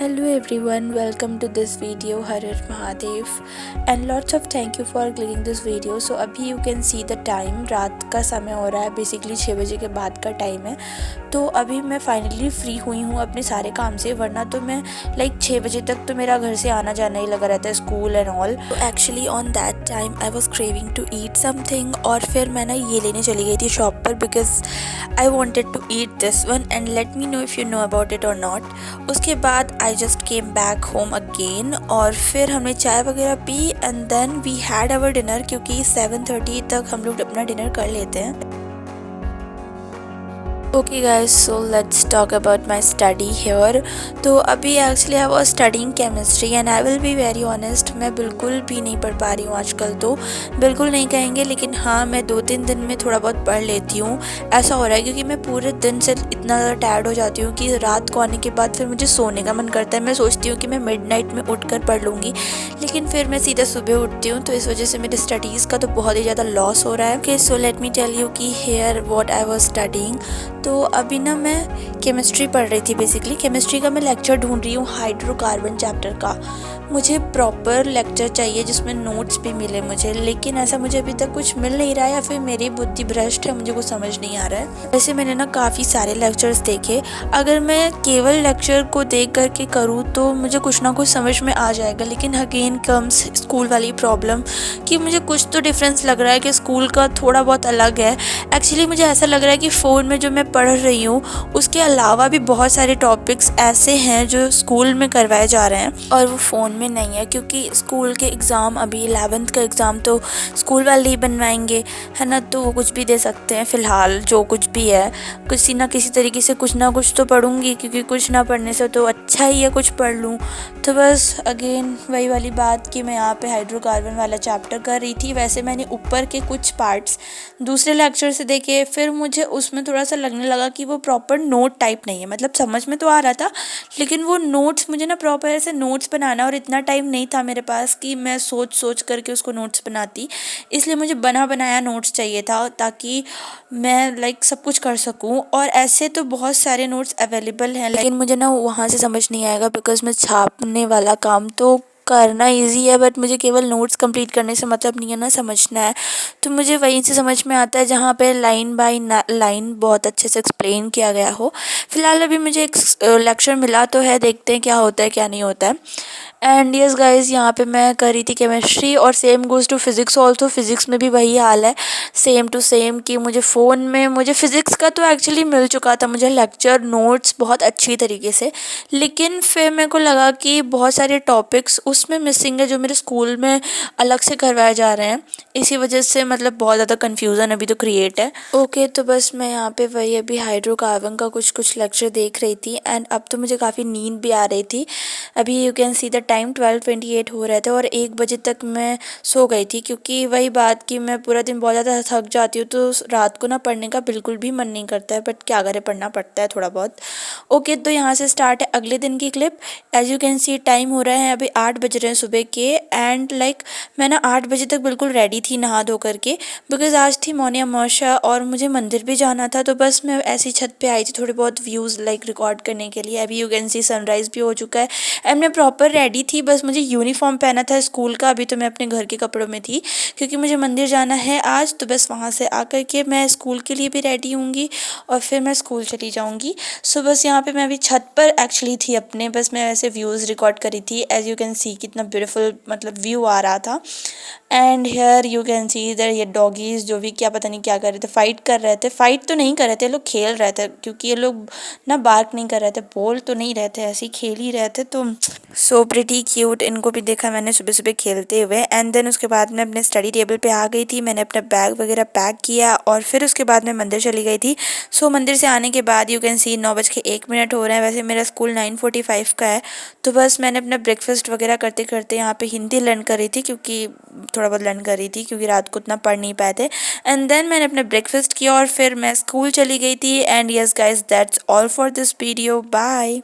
Hello everyone, welcome to this video. Har Har Mahadev and lots of thank you for clicking this video. So अभी you can see the time, रात का समय हो रहा है, basically 6 बजे के बाद का टाइम है। तो अभी मैं फाइनली फ्री हुई हूँ अपने सारे काम से, वरना तो मैं 6 बजे तक तो मेरा घर से आना जाना ही लगा रहता है, स्कूल एंड ऑल। तो actually on that time I was craving to eat something, और फिर मैं ना ये लेने चली गई थी शॉप पर, because I wanted to eat this one and let me know if you know about it और नॉट। उसके बाद I just came back home again, और फिर हमने चाय वगैरह पी and then we had our dinner, क्योंकि 7:30 तक हम लोग अपना डिनर कर लेते हैं। Okay guys, so let's talk about my study hair. तो अभी actually I was studying chemistry and I will be very honest, मैं बिल्कुल भी नहीं पढ़ पा रही हूँ आजकल। तो बिल्कुल नहीं कहेंगे, लेकिन हाँ, मैं 2-3 दिन में थोड़ा बहुत पढ़ लेती हूँ। ऐसा हो रहा है क्योंकि मैं पूरे दिन से इतना ज़्यादा टायर्ड हो जाती हूँ कि रात को आने के बाद फिर मुझे सोने का मन करता है। मैं सोचती हूँ कि मैं मिडनाइट में उठ कर पढ़ लूँगी, लेकिन फिर मैं सीधा सुबह उठती हूँ, तो इस वजह से मेरी स्टडीज़ का तो बहुत ही ज़्यादा लॉस हो रहा है। Okay, so let me tell you कि here what I was studying. तो अभी ना मैं केमिस्ट्री पढ़ रही थी। बेसिकली केमिस्ट्री का मैं लेक्चर ढूंढ रही हूँ, हाइड्रोकार्बन चैप्टर का। मुझे प्रॉपर लेक्चर चाहिए जिसमें नोट्स भी मिले मुझे, लेकिन ऐसा मुझे अभी तक कुछ मिल नहीं रहा है, या फिर मेरी बुद्धि भ्रष्ट है, मुझे कुछ समझ नहीं आ रहा है। वैसे मैंने ना काफ़ी सारे लेक्चर्स देखे, अगर मैं केवल लेक्चर को देख करके करूँ तो मुझे कुछ ना कुछ समझ में आ जाएगा, लेकिन अगेन कम्स स्कूल वाली प्रॉब्लम कि मुझे कुछ तो डिफरेंस लग रहा है कि स्कूल का थोड़ा बहुत अलग है। एक्चुअली मुझे ऐसा लग रहा है कि फ़ोन में जो मैं पढ़ रही हूँ उसके अलावा भी बहुत सारे टॉपिक्स ऐसे हैं जो स्कूल में करवाए जा रहे हैं और वो फ़ोन में नहीं है, क्योंकि स्कूल के एग्ज़ाम, अभी 11th का एग्ज़ाम तो स्कूल वाले ही बनवाएंगे, है ना। तो वो कुछ भी दे सकते हैं, फ़िलहाल जो कुछ भी है किसी ना किसी तरीके से कुछ ना कुछ तो पढ़ूंगी, क्योंकि कुछ ना पढ़ने से तो अच्छा ही है कुछ पढ़ लूँ। तो बस अगेन वही वाली बात कि मैं यहाँ पे हाइड्रोकार्बन वाला चैप्टर कर रही थी। वैसे मैंने ऊपर के कुछ पार्ट्स दूसरे लेक्चर से देखे, फिर मुझे उसमें थोड़ा सा लगने लगा कि वो प्रॉपर नोट टाइप नहीं है। मतलब समझ में तो आ रहा था, लेकिन वो नोट्स मुझे ना प्रॉपर ऐसे नोट्स बनाना, और इतना टाइम नहीं था मेरे पास कि मैं सोच सोच करके उसको नोट्स बनाती। इसलिए मुझे बना बनाया नोट्स चाहिए था, ताकि मैं सब कुछ कर सकूं। और ऐसे तो बहुत सारे नोट्स अवेलेबल हैं, लेकिन मुझे ना वहाँ से समझ नहीं आएगा, बिकॉज मैं छापने वाला काम तो करना इजी है, बट मुझे केवल नोट्स कंप्लीट करने से मतलब नहीं है ना, समझना है। तो मुझे वहीं से समझ में आता है जहाँ पे लाइन बाय लाइन बहुत अच्छे से एक्सप्लेन किया गया हो। फ़िलहाल अभी मुझे एक लेक्चर मिला तो है, देखते हैं क्या होता है क्या नहीं होता है। एंड यस गाइज, यहाँ पे मैं कर रही थी केमिस्ट्री, और same goes to physics also. Physics में भी वही हाल है, सेम टू सेम, कि मुझे फ़ोन में मुझे फ़िज़िक्स का तो एक्चुअली मिल चुका था, मुझे लेक्चर नोट्स बहुत अच्छी तरीके से, लेकिन फिर मेरे को लगा कि बहुत सारे टॉपिक्स उसमें मिसिंग है जो मेरे स्कूल में अलग से करवाए जा रहे हैं। इसी वजह से मतलब बहुत ज़्यादा कन्फ्यूज़न अभी तो क्रिएट है। ओके, तो बस मैं यहाँ पे वही अभी हाइड्रोकार्बन का कुछ लेक्चर देख रही थी, एंड अब तो मुझे काफ़ी नींद भी आ रही थी। अभी you can see the time 12:28 हो रहे थे, और 1 बजे तक मैं सो गई थी, क्योंकि वही बात कि मैं पूरा दिन बहुत ज़्यादा थक जाती हूँ, तो रात को ना पढ़ने का बिल्कुल भी मन नहीं करता है, बट क्या करें, पढ़ना पड़ता है थोड़ा बहुत। ओके, तो यहाँ से स्टार्ट है अगले दिन की clip. As you can see time हो रहा है अभी 8 बज रहे हैं सुबह के, एंड मैं ना 8 बजे तक बिल्कुल रेडी थी नहा धो करके, बिकॉज़ आज थी मौनी अमावस्या और मुझे मंदिर भी जाना था। तो बस मैं ऐसी छत पे आई थी थोड़े बहुत व्यूज़ रिकॉर्ड करने के लिए। अभी यू कैन सी सनराइज़ भी हो चुका है, एंड मैं प्रॉपर रेडी थी, बस मुझे यूनिफॉर्म पहना था स्कूल का। अभी तो मैं अपने घर के कपड़ों में थी, क्योंकि मुझे मंदिर जाना है आज। तो बस वहाँ से आकर के मैं स्कूल के लिए भी रेडी होंगी, और फिर मैं स्कूल चली जाऊँगी। सो बस यहाँ पे मैं अभी छत पर एक्चुअली थी अपने, बस मैं ऐसे व्यूज़ रिकॉर्ड करी थी। एज यू कैन सी कितना ब्यूटीफुल व्यू आ रहा था। And here you can see इधर ये डॉगीज़ जो भी क्या पता नहीं क्या कर रहे थे, फाइट कर रहे थे। फाइट तो नहीं कर रहे थे, लोग खेल रहे थे, क्योंकि ये लोग ना बार्क नहीं कर रहे थे, बोल तो नहीं रहे थे, ऐसे ही खेल ही रहे थे। तो सो प्रिटी क्यूट, इनको भी देखा मैंने सुबह सुबह खेलते हुए। एंड देन उसके बाद मैं अपने स्टडी टेबल पे आ गई थी, मैंने अपना बैग वगैरह पैक किया, और फिर उसके बाद मैं मंदिर चली गई थी। सो मंदिर से आने के बाद यू कैन सी 9:01 हो रहे हैं। वैसे मेरा स्कूल 9:45 का है। तो बस मैंने अपना ब्रेकफास्ट वगैरह करते करते यहाँ पे हिंदी लर्न कर रही थी, क्योंकि थोड़ा बहुत लर्न कर रही थी, क्योंकि रात को उतना पढ़ नहीं पाए थे। एंड देन मैंने अपना ब्रेकफास्ट किया, और फिर मैं स्कूल चली गई थी। And yes guys, that's all for this video, bye.